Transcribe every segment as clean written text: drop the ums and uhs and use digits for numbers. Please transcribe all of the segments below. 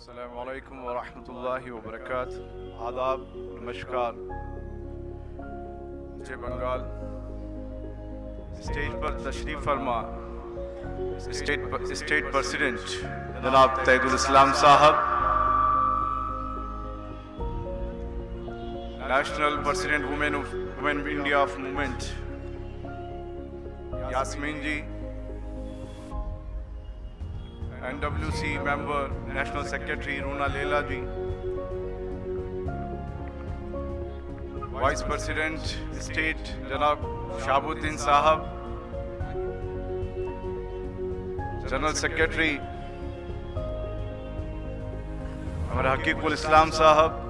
अस्सलामु अलैकुम व रहमतुल्लाहि व बरकातुहू। आदाब, नमस्कार। जय बंगाल। स्टेज पर तशरीफ फरमा स्टेट प्रेसिडेंट जनाब तैयदुल इस्लाम साहब, national president women India of movement Yasmeen ji, NWC member national secretary Runa Laila ji, vice president state जनाब शाबुद्दीन साहब, जनरल सेक्रेटरी हमारे हकीकुल इस्लाम साहब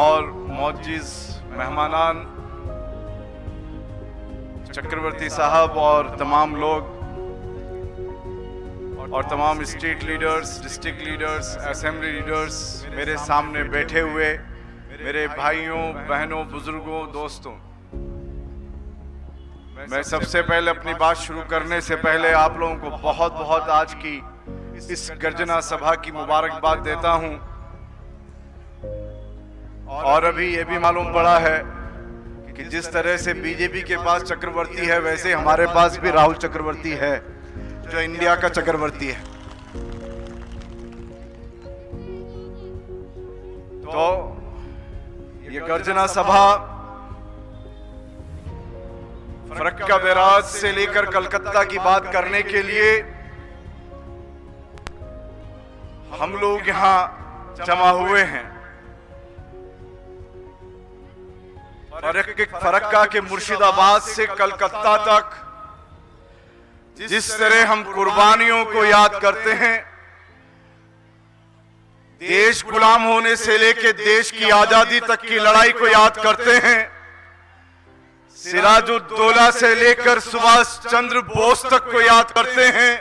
और मौजूद मेहमानान चक्रवर्ती साहब और तमाम लोग और तमाम state leaders, district leaders, assembly leaders, मेरे सामने बैठे हुए मेरे भाइयों, बहनों, बुजुर्गों, दोस्तों, मैं सबसे पहले अपनी बात शुरू करने से पहले आप लोगों को बहुत बहुत आज की इस गर्जना सभा की मुबारकबाद देता हूं। और अभी ये भी मालूम पड़ा है कि जिस तरह से बीजेपी के पास चक्रवर्ती है, वैसे हमारे पास भी राहुल चक्रवर्ती है जो इंडिया का चक्रवर्ती है। तो ये गर्जना सभा फरक्का बैराज से लेकर कलकत्ता की बात करने के लिए हम लोग यहां जमा हुए हैं। फरक्का के मुर्शिदाबाद से कलकत्ता तक जिस तरह हम कुर्बानियों को याद करते हैं, देश गुलाम होने से लेकर देश की आजादी तक की लड़ाई को याद करते हैं, सिराजुद्दौला से लेकर सुभाष चंद्र बोस तक को याद करते हैं,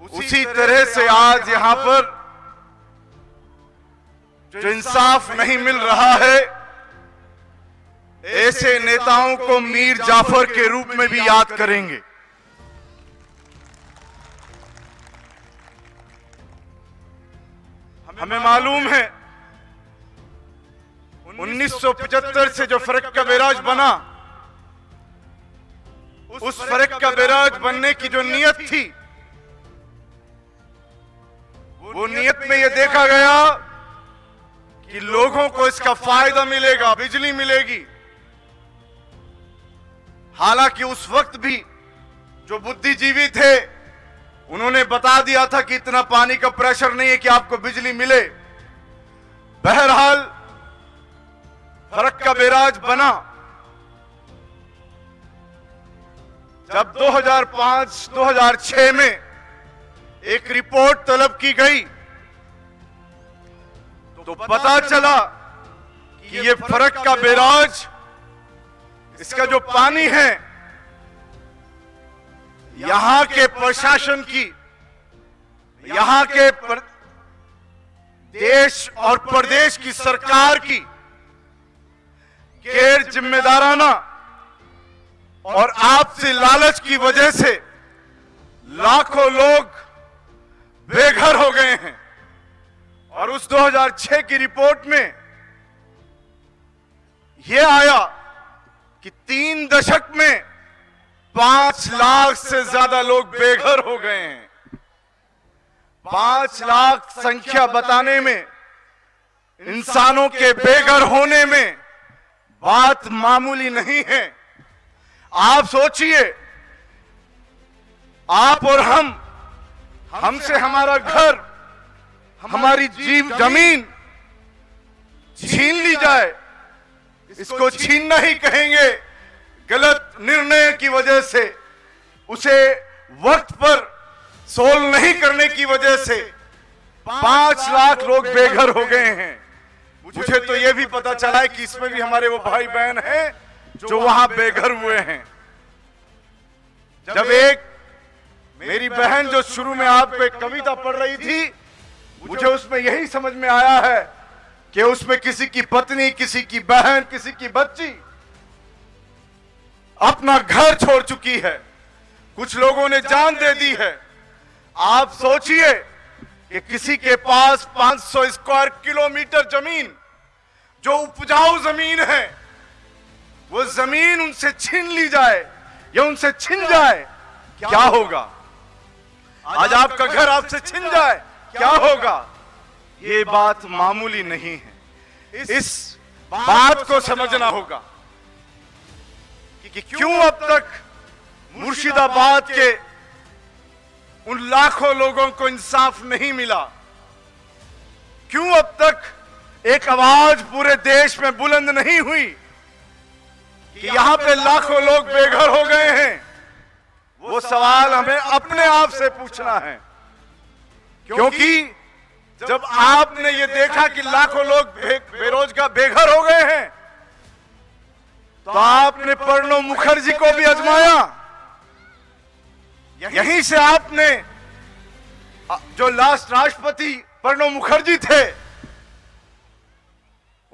उसी तरह से आज यहां पर जो इंसाफ नहीं मिल रहा है, ऐसे नेताओं को मीर जाफर के रूप में भी याद करेंगे। हमें मालूम है 1975 से जो फरक्का बैराज बना, उस फरक्का बैराज बनने की जो नियत थी, वो नियत में यह देखा गया कि लोगों को इसका फायदा मिलेगा, बिजली मिलेगी। हालांकि उस वक्त भी जो बुद्धिजीवी थे उन्होंने बता दिया था कि इतना पानी का प्रेशर नहीं है कि आपको बिजली मिले। बहरहाल फरक्का बैराज बना। जब 2005-2006 में एक रिपोर्ट तलब की गई तो पता चला कि ये फरक्का बैराज, इसका जो पानी है, यहां के प्रशासन की, यहां के देश और प्रदेश की सरकार की गैर जिम्मेदाराना और आपसी लालच की वजह से लाखों लोग बेघर हो गए हैं। और उस 2006 की रिपोर्ट में यह आया कि 3 दशक में 5 लाख से ज्यादा लोग बेघर हो गए हैं। 5 लाख संख्या बताने में, इंसानों के बेघर होने में बात मामूली नहीं है। आप सोचिए, आप और हमसे हमारा घर, हमारी जमीन छीन ली जाए, इसको छीनना ही कहेंगे। गलत निर्णय की वजह से, उसे वक्त पर सोल्व नहीं करने की वजह से 5 लाख लोग बेघर हो गए हैं। मुझे तो यह भी पता चला है कि इसमें भी हमारे वो भाई बहन हैं जो वहां बेघर हुए हैं। जब एक मेरी बहन जो शुरू में आपको एक कविता पढ़ रही थी, मुझे उसमें यही समझ में आया है कि उसमें किसी की पत्नी, किसी की बहन, किसी की बच्ची अपना घर छोड़ चुकी है, कुछ लोगों ने जान दे दी है। आप सोचिए कि किसी के पास 500 स्क्वायर किलोमीटर जमीन जो उपजाऊ जमीन है, वो जमीन उनसे छीन ली जाए या उनसे छिन जाए, क्या होगा? आज आपका घर आपसे छिन जाए, क्या होगा? ये बात मामूली नहीं है। इस बात को समझना होगा कि क्यों अब तक मुर्शिदाबाद के उन लाखों लोगों को इंसाफ नहीं मिला, क्यों अब तक एक आवाज पूरे देश में बुलंद नहीं हुई कि यहां पे लाखों लोग बेघर हो गए हैं। वो सवाल हमें अपने आप से पूछना है, क्योंकि जब आपने ये देखा कि लाखों लोग बेरोजगार बेघर हो गए हैं, तो आपने प्रणब मुखर्जी को भी आजमाया। यहीं से आपने जो लास्ट राष्ट्रपति प्रणब मुखर्जी थे,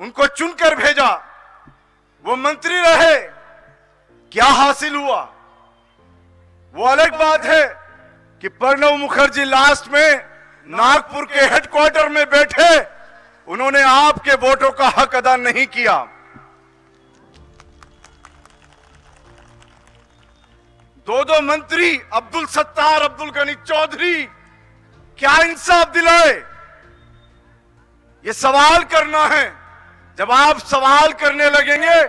उनको चुनकर भेजा, वो मंत्री रहे, क्या हासिल हुआ? वो अलग बात है कि प्रणब मुखर्जी लास्ट में नागपुर के हेडक्वार्टर में बैठे, उन्होंने आपके वोटों का हक अदा नहीं किया। दो मंत्री अब्दुल सत्तार, अब्दुल गनी चौधरी, क्या इंसाफ दिलाए? ये सवाल करना है। जब आप सवाल करने लगेंगे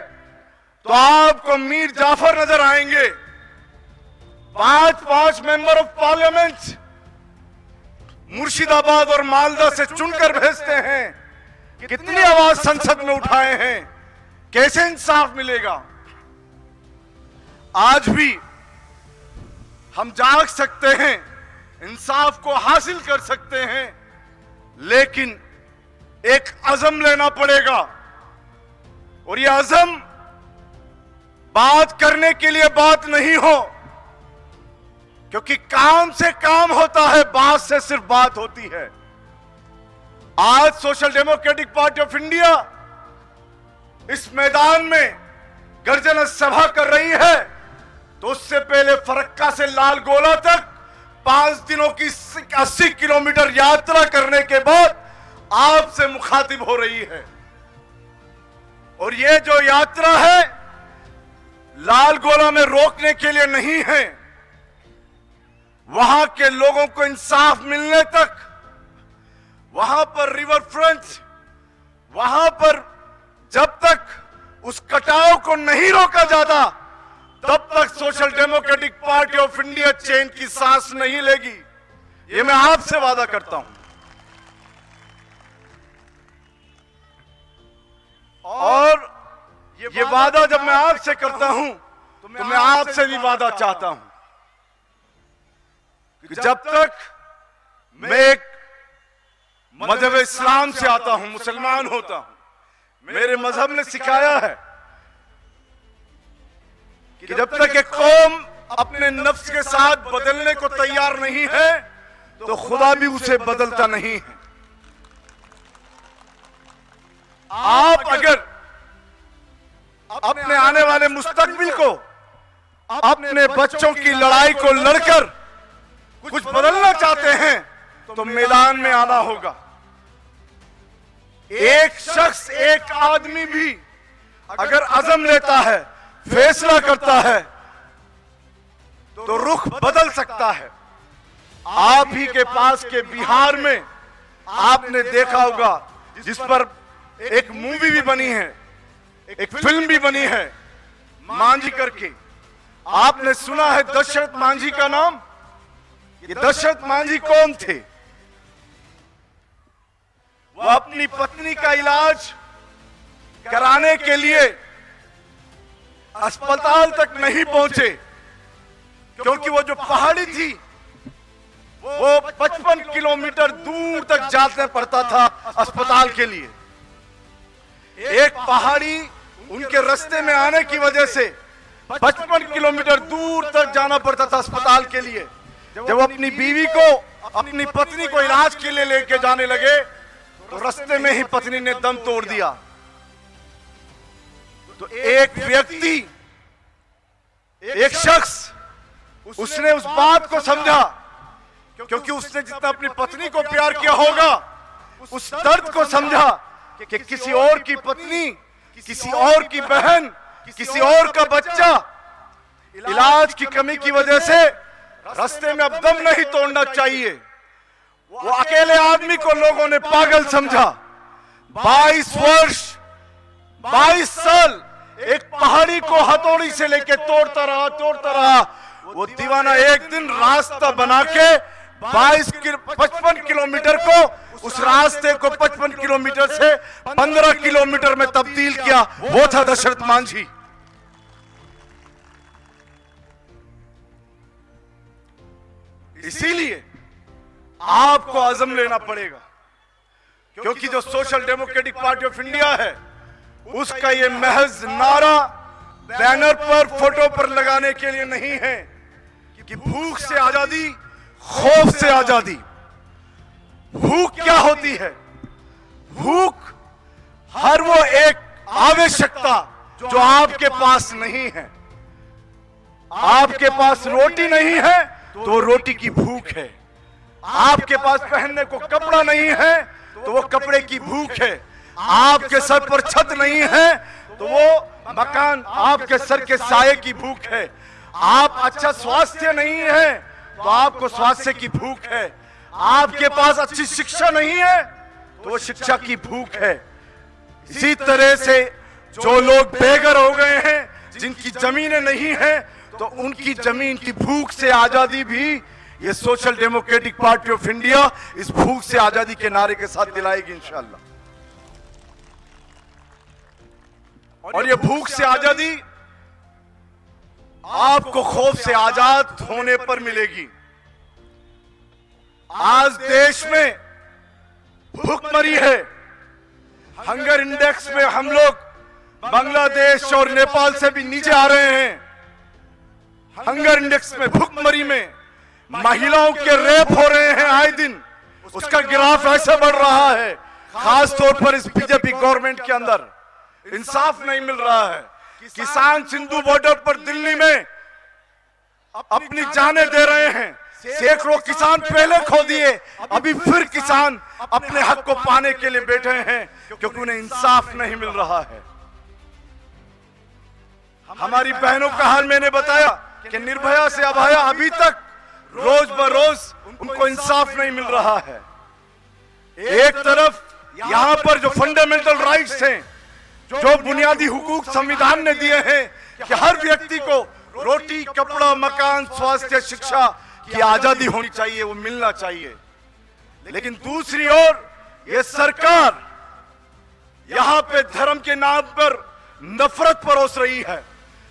तो आपको मीर जाफर नजर आएंगे, 5 मेंबर ऑफ पार्लियामेंट मुर्शिदाबाद और मालदा से चुनकर भेजते हैं। कितनी आवाज संसद में उठाए हैं, कैसे इंसाफ मिलेगा? आज भी हम जाग सकते हैं, इंसाफ को हासिल कर सकते हैं, लेकिन एक अज़म लेना पड़ेगा। और यह अज़म बात करने के लिए बात नहीं हो, क्योंकि काम से काम होता है, बात से सिर्फ बात होती है। आज social democratic party of India इस मैदान में गर्जना सभा कर रही है, तो उससे पहले फरक्का से लाल गोला तक 5 दिनों की 80 किलोमीटर यात्रा करने के बाद आपसे मुखातिब हो रही है। और ये जो यात्रा है, लाल गोला में रोकने के लिए नहीं है, वहां के लोगों को इंसाफ मिलने तक, वहां पर रिवर फ्रंट, वहां पर जब तक उस कटाव को नहीं रोका जाता, तब तक social democratic party of India चैन की सांस नहीं लेगी। ये मैं आपसे वादा करता हूं। और ये वादा जब मैं आपसे करता हूं, तो मैं आपसे भी वादा चाहता हूं कि जब तक मैं एक मजहब इस्लाम से आता हूं, मुसलमान होता हूं, मेरे मजहब ने सिखाया है कि जब तक एक कौम अपने नफ्स के साथ बदलने को तैयार नहीं है, तो खुदा भी उसे बदलता नहीं है। आप अगर अपने आने वाले मुस्तकबिल को, अपने बच्चों की लड़ाई को लड़कर कुछ बदलना चाहते हैं, तो मैदान में आना होगा। एक शख्स, एक आदमी भी अगर अज़म लेता है, फैसला करता है, तो रुख बदल सकता है। आप ही के पास के बिहार में आपने देखा होगा, जिस पर एक मूवी भी बनी है, एक फिल्म भी बनी है, मांझी करके। आपने सुना है दशरथ मांझी का नाम? ये दशरथ मांझी कौन थे? वो अपनी पत्नी का इलाज कराने के लिए अस्पताल तक नहीं पहुंचे, क्योंकि वो जो पहाड़ी थी, वो 55 किलोमीटर दूर तक जाना पड़ता था अस्पताल के लिए। एक पहाड़ी उनके रास्ते में आने की वजह से 55 किलोमीटर दूर तक जाना पड़ता था अस्पताल के लिए। जब अपनी बीवी को, अपनी पत्नी को इलाज के लिए लेके जाने लगे, तो रास्ते में ही पत्नी ने दम तोड़ दिया। तो एक व्यक्ति, एक शख्स, उसने उस बात को समझा क्योंकि उसने जितना अपनी पत्नी को प्यार किया होगा, उस दर्द को समझा कि किसी और की पत्नी, किसी और की बहन, किसी और का बच्चा इलाज की कमी की वजह से रास्ते में अब दम नहीं तोड़ना चाहिए। वो अकेले आदमी को लोगों ने पागल समझा। 22 वर्ष, 22 साल एक पहाड़ी को हथौड़ी से लेके तोड़ता रहा। वो दीवाना एक दिन रास्ता बना के 55 किलोमीटर को, उस रास्ते को 55 किलोमीटर से 15 किलोमीटर में तब्दील किया। वो था दशरथ मांझी। इसीलिए आपको आज़म लेना पड़ेगा, क्योंकि जो social democratic party of India है, उसका ये महज नारा बैनर पर, फोटो पर लगाने के लिए नहीं है कि भूख से आजादी, खौफ से आजादी। भूख क्या होती है? भूख हर वो एक आवश्यकता जो आपके पास नहीं है। आपके पास रोटी नहीं है तो रोटी की भूख है। आपके पास पहनने को कपड़ा नहीं है तो वो कपड़े की भूख है। आपके सर पर छत नहीं है तो वो मकान, आपके सर के साये की भूख है। आप अच्छा स्वास्थ्य नहीं है तो आपको स्वास्थ्य की भूख है। आपके पास अच्छी शिक्षा नहीं है तो वो शिक्षा की भूख है। इसी तरह से जो लोग बेघर हो गए हैं, जिनकी जमीनें नहीं हैं, तो उनकी जमीन की भूख से आजादी भी ये social democratic party of India इस भूख से आजादी के नारे के साथ दिलाएगी इंशाअल्लाह। और ये भूख से आजादी आपको खौफ से आजाद होने पर मिलेगी। आज देश में भूखमरी है। हंगर इंडेक्स में हम लोग बांग्लादेश और नेपाल से भी नीचे आ रहे हैं। हंगर इंडेक्स में, भूखमरी में महिलाओं के रेप हो रहे हैं आए दिन। उसका ग्राफ ऐसे बढ़ रहा है। खास तौर पर इस बीजेपी गवर्नमेंट के अंदर इंसाफ नहीं मिल रहा है। किसान सिंधु बॉर्डर पर दिल्ली में अपनी जानें दे रहे हैं। सैकड़ों किसान पहले खो दिए, अभी फिर किसान अपने हक को पाने के लिए बैठे हैं, क्योंकि उन्हें इंसाफ नहीं मिल रहा है। हमारी बहनों का हाल मैंने बताया कि निर्भया से अभया अभी तक रोज बरोज उनको इंसाफ नहीं मिल रहा है। एक तरफ यहां पर जो फंडामेंटल राइट्स हैं, जो बुनियादी हुकूक संविधान ने दिए हैं कि हर व्यक्ति को रोटी, कपड़ा, मकान, स्वास्थ्य, शिक्षा की आजादी होनी चाहिए, वो मिलना चाहिए। लेकिन दूसरी ओर ये सरकार यहां पे धर्म के नाम पर नफरत परोस रही है।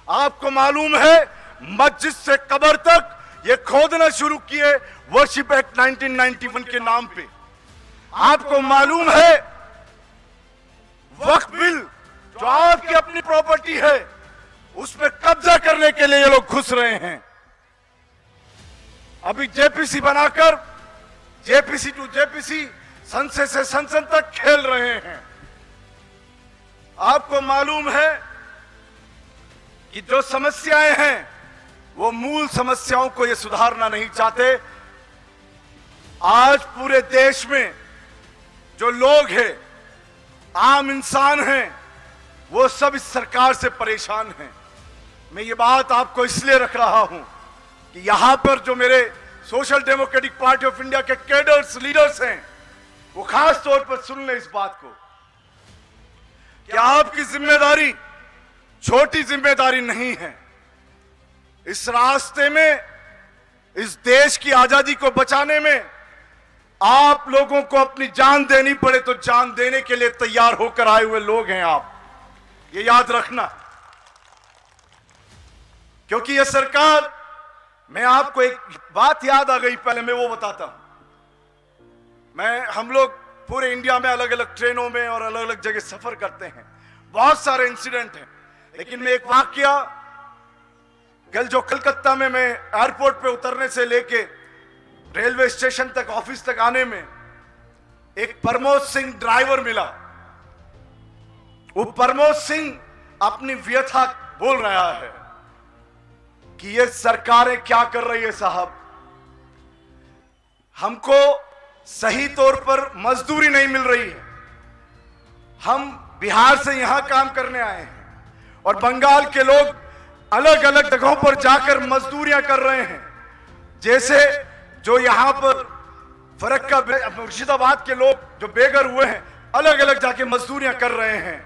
आपको मालूम है, मस्जिद से कब्र तक ये खोदना शुरू किए वर्शिप एक्ट 1991 के नाम पे। आपको मालूम है, वक्फ बिल जो आपकी अपनी प्रॉपर्टी है, उसमें कब्जा करने के लिए ये लोग घुस रहे हैं। अभी जेपीसी बनाकर जेपीसी टू जेपीसी, संसद से संसद तक खेल रहे हैं। आपको मालूम है कि जो समस्याएं हैं, वो मूल समस्याओं को ये सुधारना नहीं चाहते। आज पूरे देश में जो लोग हैं, आम इंसान हैं, वो सब इस सरकार से परेशान हैं। मैं ये बात आपको इसलिए रख रहा हूं कि यहां पर जो मेरे social democratic party of India के कैडर्स, लीडर्स हैं, वो खास तौर पर सुन लें इस बात को कि आपकी जिम्मेदारी छोटी जिम्मेदारी नहीं है। इस रास्ते में, इस देश की आजादी को बचाने में आप लोगों को अपनी जान देनी पड़े तो जान देने के लिए तैयार होकर आए हुए लोग हैं आप, ये याद रखना। क्योंकि ये सरकार, मैं आपको एक बात याद आ गई, पहले मैं वो बताता हूं। हम लोग पूरे इंडिया में अलग अलग ट्रेनों में और अलग अलग जगह सफर करते हैं, बहुत सारे इंसिडेंट हैं। लेकिन मैं एक वाकया, कल जो कलकत्ता में मैं एयरपोर्ट पे उतरने से लेके रेलवे स्टेशन तक, ऑफिस तक आने में एक प्रमोद सिंह ड्राइवर मिला। वो प्रमोद सिंह अपनी व्यथा बोल रहा है कि ये सरकारें क्या कर रही है साहब। हमको सही तौर पर मजदूरी नहीं मिल रही है। हम बिहार से यहां काम करने आए हैं और बंगाल के लोग अलग अलग जगहों पर जाकर मजदूरियां कर रहे हैं। जैसे जो यहां पर फरक्का मुर्शिदाबाद के लोग जो बेघर हुए हैं, अलग अलग जाके मजदूरियां कर रहे हैं।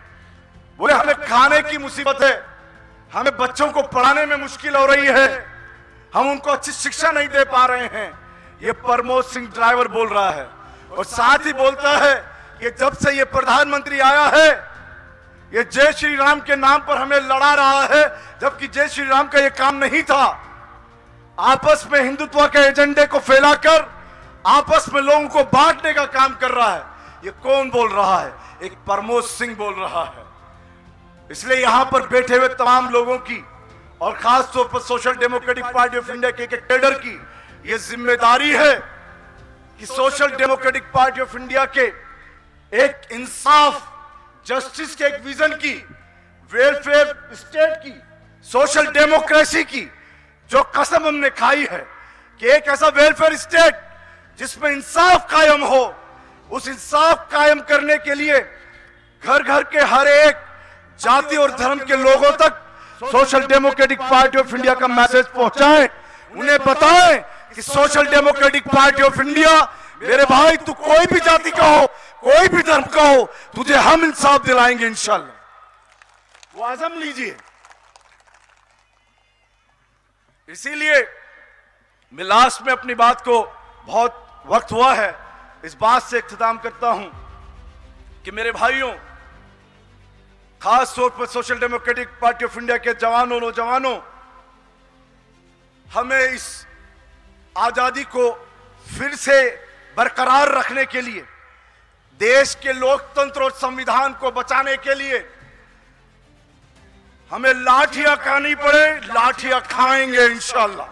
बोले हमें खाने की मुसीबत है, हमें बच्चों को पढ़ाने में मुश्किल हो रही है, हम उनको अच्छी शिक्षा नहीं दे पा रहे हैं। ये प्रमोद सिंह ड्राइवर बोल रहा है और साथ ही बोलता है कि जब से ये प्रधानमंत्री आया है ये जय श्री राम के नाम पर हमें लड़ा रहा है, जबकि जय श्री राम का ये काम नहीं था। आपस में हिंदुत्व के एजेंडे को फैलाकर आपस में लोगों को बांटने का काम कर रहा है। ये कौन बोल रहा है? एक प्रमोद सिंह बोल रहा है। इसलिए यहां पर बैठे हुए तमाम लोगों की और खास तौर पर social democratic party of India के एक कैडर की यह जिम्मेदारी है कि social democratic party of India के एक इंसाफ, जस्टिस के एक विजन की, वेलफेयर स्टेट की, सोशल डेमोक्रेसी की जो कसम हमने खाई है कि एक ऐसा वेलफेयर स्टेट जिसमें इंसाफ कायम हो, उस इंसाफ कायम करने के लिए घर घर के हर एक जाति और धर्म के लोगों तक social democratic party of India का मैसेज पहुंचाएं। उन्हें बताएं कि social democratic party of India, मेरे भाई तू कोई भी जाति का हो, कोई भी धर्म का हो, तुझे हम इंसाफ दिलाएंगे इंशाल्लाह। वो आज़म लीजिए। इसीलिए मैं लास्ट में अपनी बात को, बहुत वक्त हुआ है, इस बात से इख्तिताम करता हूं कि मेरे भाइयों, खास तौर पर social democratic party of India के जवानों, नौजवानों, हमें इस आजादी को फिर से बरकरार रखने के लिए, देश के लोकतंत्र और संविधान को बचाने के लिए हमें लाठियां खानी पड़े, लाठियां खाएंगे इंशाल्लाह।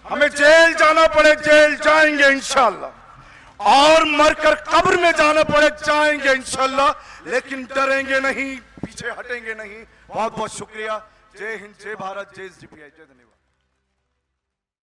हमें जेल जाना पड़े, जेल जाएंगे इंशाल्लाह। और मरकर कब्र में जाना पड़े, जाएंगे इंशाल्लाह, लेकिन डरेंगे नहीं, पीछे हटेंगे नहीं। बहुत बहुत शुक्रिया। जय हिंद, जय भारत, जय एसडीपीआई, जय धन्यवाद।